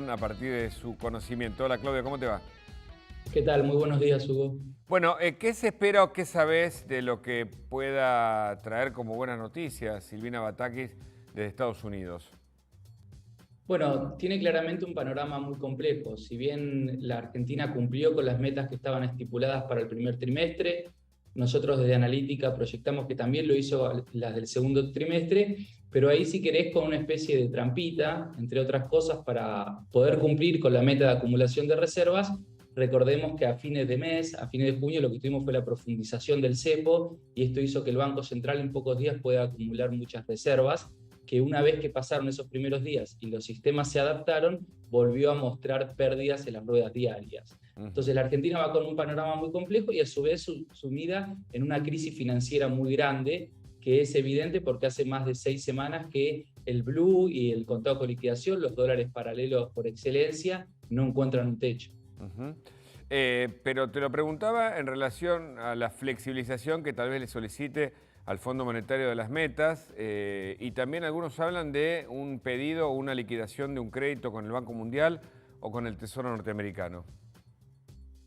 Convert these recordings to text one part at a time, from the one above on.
inflación a partir de su conocimiento. Hola Claudia, ¿cómo te va? ¿Qué tal? Muy buenos días, Hugo. Bueno, ¿qué se espera o qué sabés de lo que pueda traer como buenas noticias Silvina Batakis desde Estados Unidos? Bueno, tiene claramente un panorama muy complejo. Si bien la Argentina cumplió con las metas que estaban estipuladas para el primer trimestre, nosotros desde Analítica proyectamos que también lo hizo las del segundo trimestre, pero ahí si querés con una especie de trampita, entre otras cosas, para poder cumplir con la meta de acumulación de reservas. Recordemos que a fines de mes, a fines de junio, lo que tuvimos fue la profundización del cepo y esto hizo que el Banco Central en pocos días pueda acumular muchas reservas que una vez que pasaron esos primeros días y los sistemas se adaptaron, volvió a mostrar pérdidas en las ruedas diarias. Ujú. Entonces la Argentina va con un panorama muy complejo y a su vez sumida en una crisis financiera muy grande, que es evidente porque hace más de 6 semanas que el blue y el contado con liquidación, los dólares paralelos por excelencia, no encuentran un techo. Ujú. Pero te lo preguntaba en relación a la flexibilización que tal vez le solicite al Fondo Monetario de las metas, y también algunos hablan de un pedido o una liquidación de un crédito con el Banco Mundial o con el Tesoro norteamericano.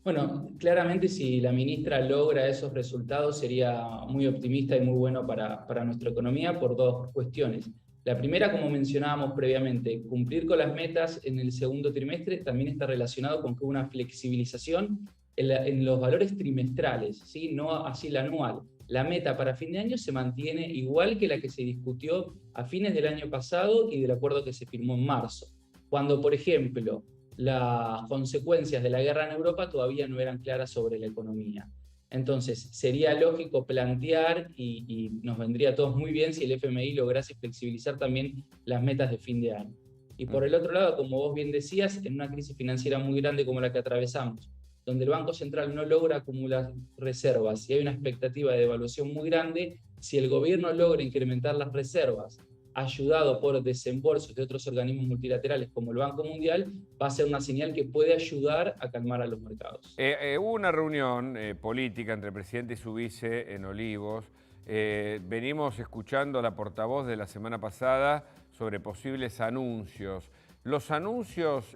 Bueno, claramente si la ministra logra esos resultados sería muy optimista y muy bueno para nuestra economía por dos cuestiones. La primera, como mencionábamos previamente, cumplir con las metas en el segundo trimestre también está relacionado con que hubo una flexibilización en los valores trimestrales, ¿sí? No así la anual. La meta para fin de año se mantiene igual que la que se discutió a fines del año pasado y del acuerdo que se firmó en marzo. Cuando, por ejemplo, las consecuencias de la guerra en Europa todavía no eran claras sobre la economía. Entonces, sería lógico plantear, y nos vendría a todos muy bien si el FMI lograse flexibilizar también las metas de fin de año. Y por el Ujú. otro lado, como vos bien decías, en una crisis financiera muy grande como la que atravesamos, donde el Banco Central no logra acumular reservas y hay una expectativa de devaluación muy grande, si el gobierno logra incrementar las reservas ayudado por desembolsos de otros organismos multilaterales como el Banco Mundial, va a ser una señal que puede ayudar a calmar a los mercados. Hubo una reunión política entre el presidente y su vice en Olivos. Venimos escuchando a la portavoz de la semana pasada sobre posibles anuncios. ¿Los anuncios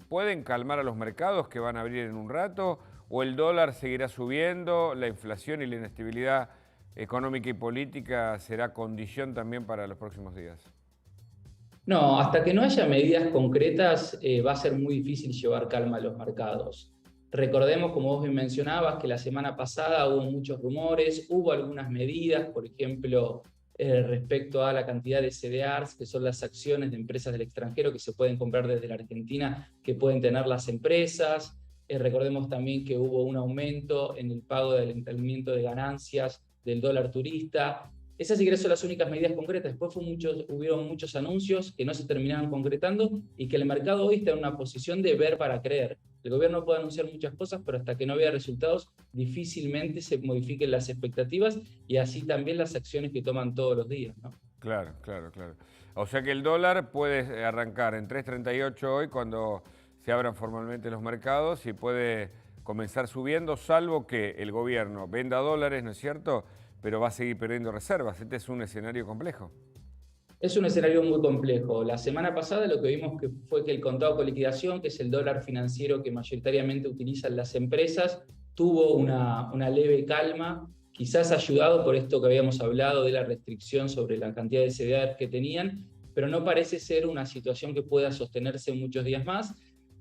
pueden calmar a los mercados que van a abrir en un rato? ¿O el dólar seguirá subiendo? ¿La inflación y la inestabilidad económica y política será condición también para los próximos días? No, hasta que no haya medidas concretas va a ser muy difícil llevar calma a los mercados. Recordemos, como vos bien mencionabas, que la semana pasada hubo muchos rumores, hubo algunas medidas, por ejemplo, respecto a la cantidad de CDRs, que son las acciones de empresas del extranjero que se pueden comprar desde la Argentina, que pueden tener las empresas. Recordemos también que hubo un aumento en el pago del entendimiento de ganancias del dólar turista. Esas sí que son las únicas medidas concretas. Después hubieron muchos anuncios que no se terminaron concretando y que el mercado hoy está en una posición de ver para creer. El gobierno puede anunciar muchas cosas, pero hasta que no vea resultados, difícilmente se modifiquen las expectativas y así también las acciones que toman todos los días, ¿no? Claro, claro, claro. O sea que el dólar puede arrancar en 3,38 hoy cuando se abran formalmente los mercados y puede comenzar subiendo, salvo que el gobierno venda dólares, ¿no es cierto? Pero va a seguir perdiendo reservas. Este es un escenario complejo. Es un escenario muy complejo. La semana pasada lo que vimos fue que el contado con liquidación, que es el dólar financiero que mayoritariamente utilizan las empresas, tuvo una leve calma, quizás ayudado por esto que habíamos hablado de la restricción sobre la cantidad de CDR que tenían, pero no parece ser una situación que pueda sostenerse muchos días más.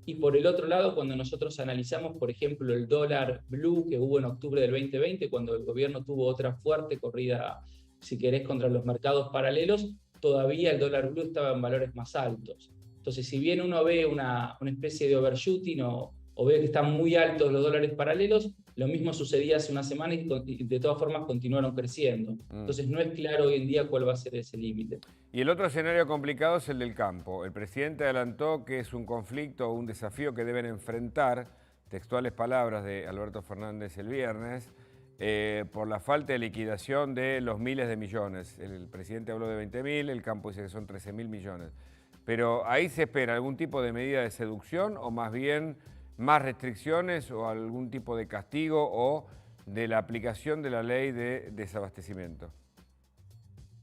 Y por el otro lado, cuando nosotros analizamos, por ejemplo, el dólar blue que hubo en octubre del 2020, cuando el gobierno tuvo otra fuerte corrida, si querés, contra los mercados paralelos, todavía el dólar blue estaba en valores más altos. Entonces, si bien uno ve una especie de overshooting o ve que están muy altos los dólares paralelos, lo mismo sucedía hace una semana y de todas formas continuaron creciendo. Mm. Entonces, no es claro hoy en día cuál va a ser ese límite. Y el otro escenario complicado es el del campo. El presidente adelantó que es un conflicto o un desafío que deben enfrentar, textuales palabras de Alberto Fernández el viernes, por la falta de liquidación de los miles de millones. El presidente habló de 20.000, el campo dice que son 13.000 millones. Pero ahí se espera algún tipo de medida de seducción o más bien más restricciones o algún tipo de castigo o de la aplicación de la ley de desabastecimiento.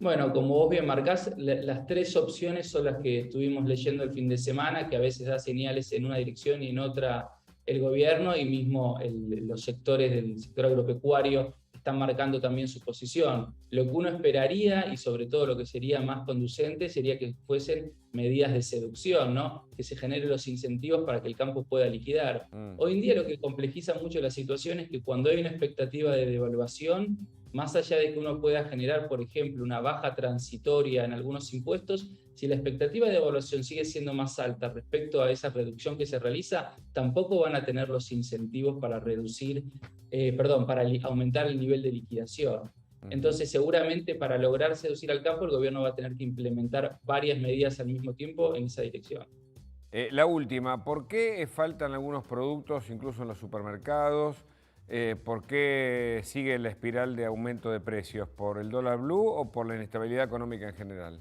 Bueno, como vos bien marcás, las tres opciones son las que estuvimos leyendo el fin de semana, que a veces da señales en una dirección y en otra el gobierno, y mismo los sectores del sector agropecuario están marcando también su posición. Lo que uno esperaría, y sobre todo lo que sería más conducente, sería que fuesen medidas de seducción, ¿no? Que se generen los incentivos para que el campo pueda liquidar. Hoy en día lo que complejiza mucho la situación es que cuando hay una expectativa de devaluación, más allá de que uno pueda generar, por ejemplo, una baja transitoria en algunos impuestos, si la expectativa de devaluación sigue siendo más alta respecto a esa reducción que se realiza, tampoco van a tener los incentivos para para aumentar el nivel de liquidación. Entonces, seguramente para lograr seducir al campo, el gobierno va a tener que implementar varias medidas al mismo tiempo en esa dirección. La última, ¿por qué faltan algunos productos, incluso en los supermercados? ¿Por qué sigue la espiral de aumento de precios? ¿Por el dólar blue o por la inestabilidad económica en general?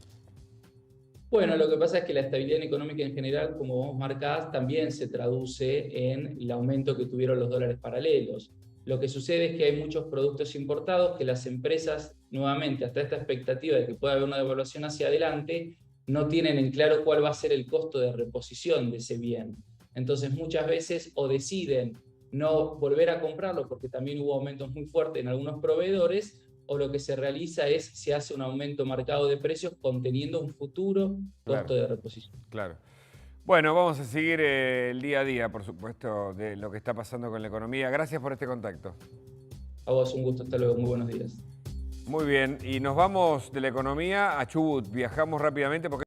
Bueno, lo que pasa es que la estabilidad económica en general, como vos marcás, también se traduce en el aumento que tuvieron los dólares paralelos. Lo que sucede es que hay muchos productos importados que las empresas, nuevamente, hasta esta expectativa de que pueda haber una devaluación hacia adelante, no tienen en claro cuál va a ser el costo de reposición de ese bien. Entonces, muchas veces o deciden no volver a comprarlo porque también hubo aumentos muy fuertes en algunos proveedores, o lo que se realiza es se hace un aumento marcado de precios conteniendo un futuro Claro, costo de reposición. claro. Bueno, vamos a seguir el día a día, por supuesto, de lo que está pasando con la economía. Gracias por este contacto. A vos un gusto, hasta luego, muy buenos días. Muy bien, y nos vamos de la economía a Chubut. Viajamos rápidamente porque